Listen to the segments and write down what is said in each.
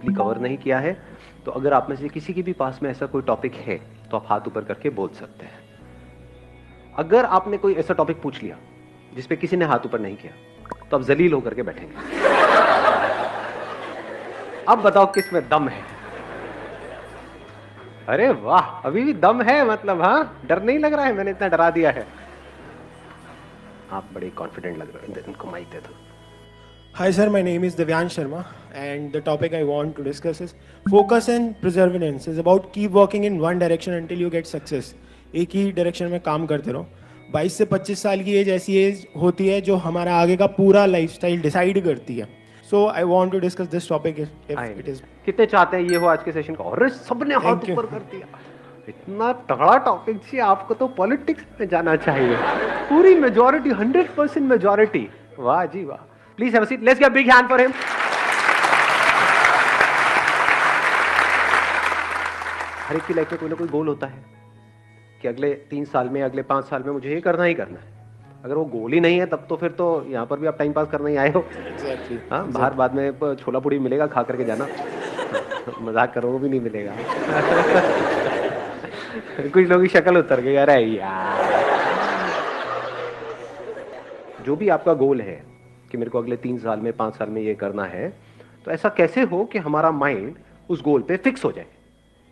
Cover नहीं किया है। तो अगर आप में से किसी के भी पास में ऐसा कोई टॉपिक है तो आप हाथ ऊपर करके बोल सकते हैं। अगर आपने कोई ऐसा टॉपिक पूछ लिया जिसपे किसी ने हाथ ऊपर नहीं किया तो आप जलील होकर के बैठेंगे। अब बताओ किस में दम है। अरे वाह, अभी भी दम है, मतलब हाँ, डर नहीं लग रहा है, मैंने इतना डरा दिया है। आप बड़े कॉन्फिडेंट लग रहे हैं, इनको माइक दे दो। Hi sir, my name is Divyansh Sharma and the topic I want to discuss is focus and perseverance is about keep working in one direction until you get success. एक ही direction में काम करते रहो। 22 से 25 साल की as ऐसी as होती है जो हमारा आगे का पूरा लाइफस्टाइल डिसाइड करती है। So I want to discuss this topic if it is. कितने चाहते हैं ये हो आज के सेशन का? और सबने हाथ ऊपर कर दिया। इतना तगड़ा टॉपिक जी, आपको तो पॉलिटिक्स में जाना चाहिए। पूरी मेजॉरिटी, 100% मेजॉरिटी। वाह जी वाह। Please have a seat, let's give a big hand for him. हर एक की लाइफ में कोई ना कोई गोल होता है कि अगले 3 साल में, अगले 5 साल में मुझे ये करना ही करना है। अगर वो गोल ही नहीं है तब तो फिर तो यहाँ पर भी आप टाइम पास करना ही आए हो। हाँ, बाहर बाद में छोला पूड़ी मिलेगा, खा करके जाना। मजाक करो, वो भी नहीं मिलेगा। कुछ लोगों की शक्ल उतर गई, अरे यार। जो भी आपका गोल है कि मेरे को अगले 3 साल में, 5 साल में ये करना है, तो ऐसा कैसे हो कि हमारा माइंड उस गोल पे फिक्स हो जाए।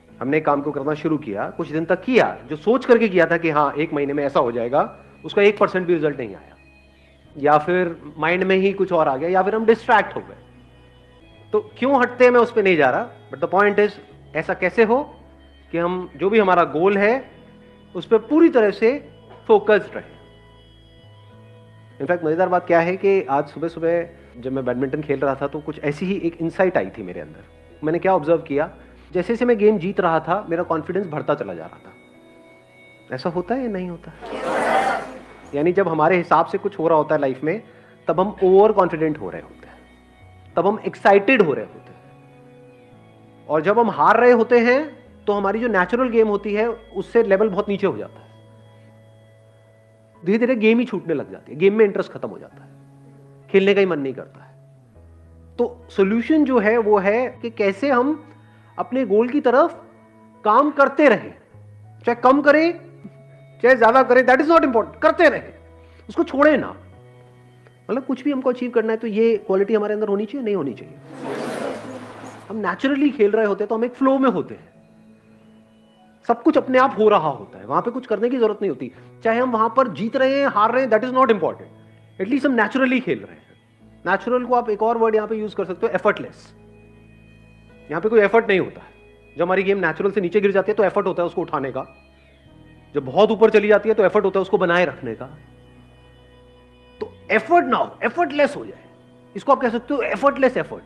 हमने काम को करना शुरू किया, कुछ दिन तक किया, जो सोच करके किया था कि हाँ 1 महीने में ऐसा हो जाएगा, उसका 1% भी रिजल्ट नहीं आया, या फिर माइंड में ही कुछ और आ गया, या फिर हम डिस्ट्रैक्ट हो गए। तो क्यों हटते हैं, मैं उस पर नहीं जा रहा, बट द पॉइंट इज ऐसा कैसे हो कि हम जो भी हमारा गोल है उस पर पूरी तरह से फोकस्ड रहे। इनफैक्ट मजेदार बात क्या है कि आज सुबह सुबह जब मैं बैडमिंटन खेल रहा था तो कुछ ऐसी ही एक इंसाइट आई थी मेरे अंदर। मैंने क्या ऑब्जर्व किया, जैसे जैसे मैं गेम जीत रहा था मेरा कॉन्फिडेंस बढ़ता चला जा रहा था। ऐसा होता है या नहीं होता? यानी जब हमारे हिसाब से कुछ हो रहा होता है लाइफ में, तब हम ओवर कॉन्फिडेंट हो रहे होते हैं, तब हम एक्साइटेड हो रहे होते हैं। और जब हम हार रहे होते हैं तो हमारी जो नेचुरल गेम होती है उससे लेवल बहुत नीचे हो जाता है। धीरे धीरे गेम ही छूटने लग जाती है, गेम में इंटरेस्ट खत्म हो जाता है, खेलने का ही मन नहीं करता है। तो सॉल्यूशन जो है वो है कि कैसे हम अपने गोल की तरफ काम करते रहें, चाहे कम करें चाहे ज्यादा करें, दैट इज नॉट इंपॉर्टेंट, करते रहें, उसको छोड़े ना। मतलब कुछ भी हमको अचीव करना है तो ये क्वालिटी हमारे अंदर होनी चाहिए, नहीं होनी चाहिए? हम नेचुरली खेल रहे होते हैं तो हम एक फ्लो में होते हैं, सब कुछ अपने आप हो रहा होता है, वहां पे कुछ करने की जरूरत नहीं होती। चाहे हम वहां पर जीत रहे हैं, हार रहे हैं, that is not important, at least हम नेचुरली खेल रहे हैं। नेचुरल को आप एक और वर्ड यहां पे यूज कर सकते हो, एफर्टलेस। यहां पे कोई एफर्ट नहीं होता है। जब हमारी गेम नेचुरल से नीचे गिर जाती है तो एफर्ट होता है उसको उठाने का, जब बहुत ऊपर चली जाती है तो एफर्ट होता है उसको बनाए रखने का। तो एफर्ट ना हो, एफर्टलेस हो जाए, इसको आप कह सकते हो एफर्टलेस एफर्ट,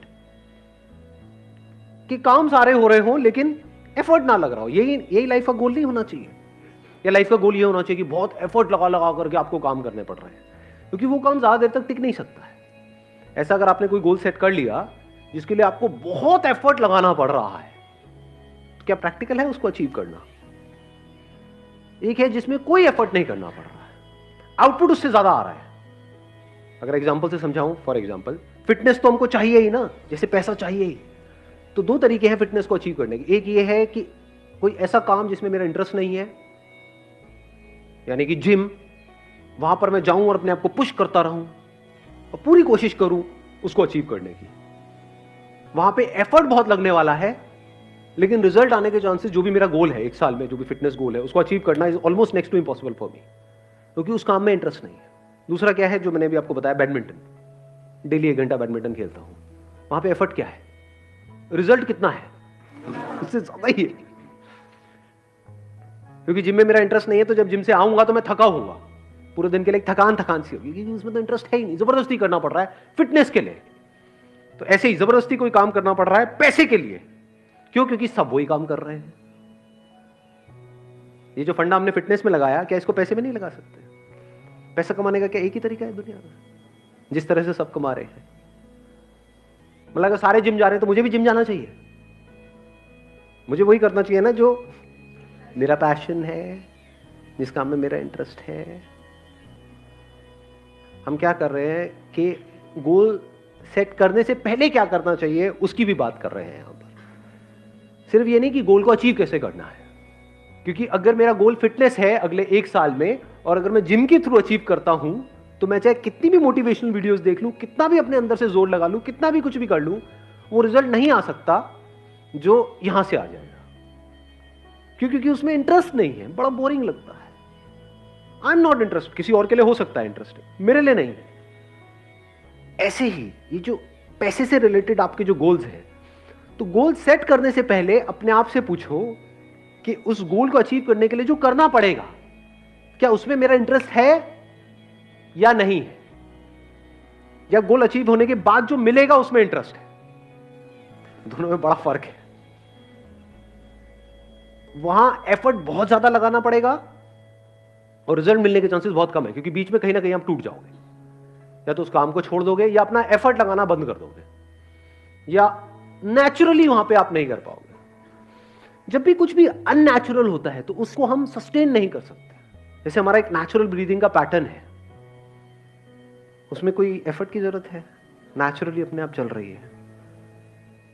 कि काम सारे हो रहे हो लेकिन एफर्ट ना लग रहा हो। यही लाइफ का गोल नहीं होना चाहिए। या लाइफ का गोल ये होना चाहिए कि बहुत एफर्ट लगा लगा करके आपको काम करने पड़ रहे हैं, क्योंकि वो काम ज्यादा देर तक टिक नहीं सकता है। ऐसा अगर आपने कोई गोल सेट कर लिया जिसके लिए आपको बहुत एफर्ट लगाना पड़ रहा है, तो क्या प्रैक्टिकल है उसको अचीव करना? एक है जिसमें कोई एफर्ट नहीं करना पड़ रहा है, आउटपुट उससे ज्यादा आ रहा है। अगर एग्जांपल से समझाऊं, फॉर एग्जांपल फिटनेस तो हमको चाहिए ही ना, जैसे पैसा चाहिए ही। तो 2 तरीके हैं फिटनेस को अचीव करने के। एक ये है कि कोई ऐसा काम जिसमें मेरा इंटरेस्ट नहीं है, यानी कि जिम, वहां पर मैं जाऊं और अपने आप को पुश करता रहूं और पूरी कोशिश करूं उसको अचीव करने की। वहां पे एफर्ट बहुत लगने वाला है, लेकिन रिजल्ट आने के चांसेस, जो भी मेरा गोल है 1 साल में, जो भी फिटनेस गोल है उसको अचीव करना, is almost next to impossible for me, क्योंकि उस काम में इंटरेस्ट नहीं है। दूसरा क्या है जो मैंने भी आपको बताया, बैडमिंटन। डेली 1 घंटा बैडमिंटन खेलता हूं, वहां पे एफर्ट क्या है, रिजल्ट कितना है, उससे ज्यादा ही है। क्योंकि जिम में मेरा इंटरेस्ट नहीं है, तो जब जिम से आऊंगा तो मैं थका होऊंगा, पूरे दिन के लिए थकान सी होगी, क्योंकि उसमें तो इंटरेस्ट है ही नहीं, जबरदस्ती करना पड़ रहा है फिटनेस के लिए। तो ऐसे ही जबरदस्ती कोई काम करना पड़ रहा है पैसे के लिए। क्यों? क्योंकि सब वही काम कर रहे हैं। ये जो फंडा हमने फिटनेस में लगाया, क्या इसको पैसे में नहीं लगा सकते? पैसा कमाने का क्या एक ही तरीका है दुनिया में, जिस तरह से सब कमा रहे हैं? मतलब अगर सारे जिम जा रहे हैं तो मुझे भी जिम जाना चाहिए, मुझे वही करना चाहिए ना जो मेरा पैशन है, जिस काम में मेरा इंटरेस्ट है। हम क्या कर रहे हैं कि गोल सेट करने से पहले क्या करना चाहिए उसकी भी बात कर रहे हैं यहां पर। सिर्फ ये नहीं कि गोल को अचीव कैसे करना है, क्योंकि अगर मेरा गोल फिटनेस है अगले 1 साल में, और अगर मैं जिम के थ्रू अचीव करता हूं, तो मैं चाहे कितनी भी मोटिवेशनल वीडियोस देख लूं, कितना भी अपने अंदर से जोर लगा लूं, कितना भी कुछ भी कर लूं, वो रिजल्ट नहीं आ सकता जो यहां से आ जाएगा। क्योंकि उसमें इंटरेस्ट नहीं है, बड़ा बोरिंग लगता है। I am not interested. किसी और के लिए हो सकता है इंटरेस्टेड, मेरे लिए नहीं है। ऐसे ही ये जो पैसे से रिलेटेड आपके जो गोल्स हैं, तो गोल सेट करने से पहले अपने आप से पूछो कि उस गोल को अचीव करने के लिए जो करना पड़ेगा, क्या उसमें मेरा इंटरेस्ट है या नहीं है, या गोल अचीव होने के बाद जो मिलेगा उसमें इंटरेस्ट है। दोनों में बड़ा फर्क है। वहां एफर्ट बहुत ज्यादा लगाना पड़ेगा और रिजल्ट मिलने के चांसेस बहुत कम है, क्योंकि बीच में कहीं ना कहीं आप टूट जाओगे, या तो उस काम को छोड़ दोगे या अपना एफर्ट लगाना बंद कर दोगे, या नेचुरली वहां पे आप नहीं कर पाओगे। जब भी कुछ भी अननेचुरल होता है तो उसको हम सस्टेन नहीं कर सकते। जैसे हमारा एक नेचुरल ब्रीदिंग का पैटर्न है, उसमें कोई एफर्ट की जरूरत है, नेचुरली अपने आप चल रही है।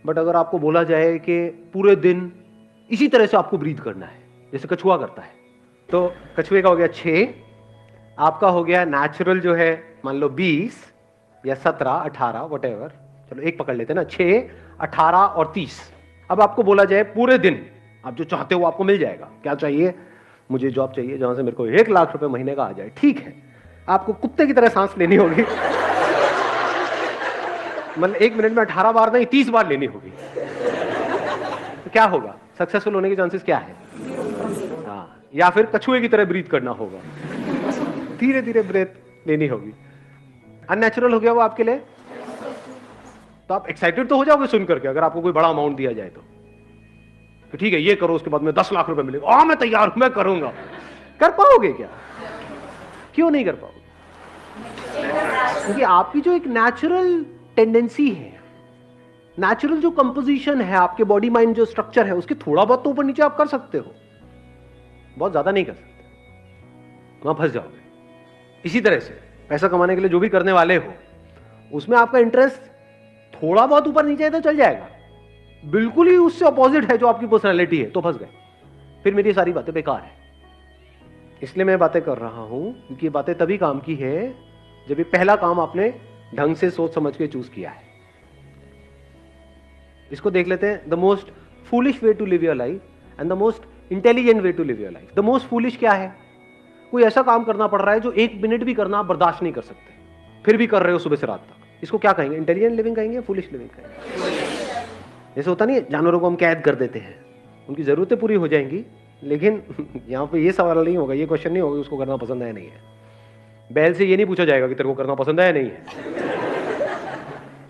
बट अगर आपको बोला जाए कि पूरे दिन इसी तरह से आपको ब्रीथ करना है जैसे कछुआ करता है, तो कछुए का हो गया 6, आपका हो गया नेचुरल जो है मान लो 20 या 17, 18 व्हाटएवर, चलो एक पकड़ लेते हैं ना, 6, 18 और 30। अब आपको बोला जाए पूरे दिन आप जो चाहते हो आपको मिल जाएगा। क्या चाहिए? मुझे जॉब चाहिए जहां से मेरे को 1 लाख रुपए महीने का आ जाए। ठीक है, आपको कुत्ते की तरह सांस लेनी होगी, मतलब 1 मिनट में 18 बार नहीं 30 बार लेनी होगी। तो क्या होगा? सक्सेसफुल होने के चांसेस क्या है? हाँ, या फिर कछुए की तरह ब्रीथ करना होगा, धीरे धीरे ब्रेथ लेनी होगी। अननेचुरल हो गया वो आपके लिए, तो आप एक्साइटेड तो हो जाओगे सुन करके, अगर आपको कोई बड़ा अमाउंट दिया जाए तो ठीक है ये करो, उसके बाद में 10 लाख रुपए मिलेगा, मैं तैयार हूं, मैं करूंगा। कर पाओगे क्या? क्यों नहीं कर पाओगे? क्योंकि आपकी जो एक नेचुरल टेंडेंसी है, नेचुरल जो कंपोजिशन है, आपके बॉडी माइंड जो स्ट्रक्चर है, उसके थोड़ा बहुत तो ऊपर नीचे आप कर सकते हो, बहुत ज्यादा नहीं कर सकते, वहां फंस जाओगे। इसी तरह से पैसा कमाने के लिए जो भी करने वाले हो, उसमें आपका इंटरेस्ट थोड़ा बहुत ऊपर नीचे है तो चल जाएगा, बिल्कुल ही उससे अपोजिट है जो आपकी पर्सनैलिटी है तो फंस गए, फिर मेरी सारी बातें बेकार है। इसलिए मैं बातें कर रहा हूं क्योंकि ये बातें तभी काम की है जब ये पहला काम आपने ढंग से सोच समझ के चूज किया है। इसको देख लेते हैं, the most foolish way to live your life and the most intelligent way to live your life. The most foolish क्या है? कोई ऐसा काम करना पड़ रहा है जो 1 मिनट भी करना आप बर्दाश्त नहीं कर सकते, फिर भी कर रहे हो सुबह से रात तक। इसको क्या कहेंगे? इंटेलिजेंट लिविंग कहेंगे, फूलिश लिविंग कहेंगे? जैसे होता नहीं, जानवरों को हम कैद कर देते हैं, उनकी जरूरतें पूरी हो जाएंगी, लेकिन यहाँ पे ये सवाल नहीं होगा, ये क्वेश्चन नहीं होगा उसको करना पसंद है नहीं है। बैल से ये नहीं पूछा जाएगा कि तेरे को करना पसंद है नहीं है।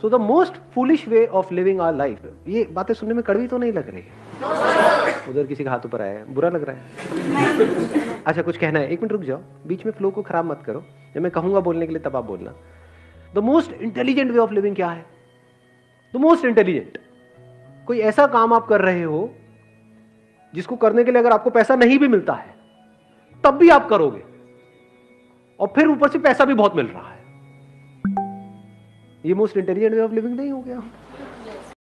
So the most foolish way of living our life. ये बातें सुनने में कड़वी तो नहीं लग रही है? उधर किसी का हाथ ऊपर आया है, बुरा लग रहा है? अच्छा कुछ कहना है? 1 मिनट रुक जाओ, बीच में फ्लो को खराब मत करो, जब मैं कहूंगा बोलने के लिए तब आप बोलना। The most intelligent way of living क्या है? द मोस्ट इंटेलिजेंट, कोई ऐसा काम आप कर रहे हो जिसको करने के लिए अगर आपको पैसा नहीं भी मिलता है तब भी आप करोगे, और फिर ऊपर से पैसा भी बहुत मिल रहा है। ये most intelligent way of living नहीं हो गया?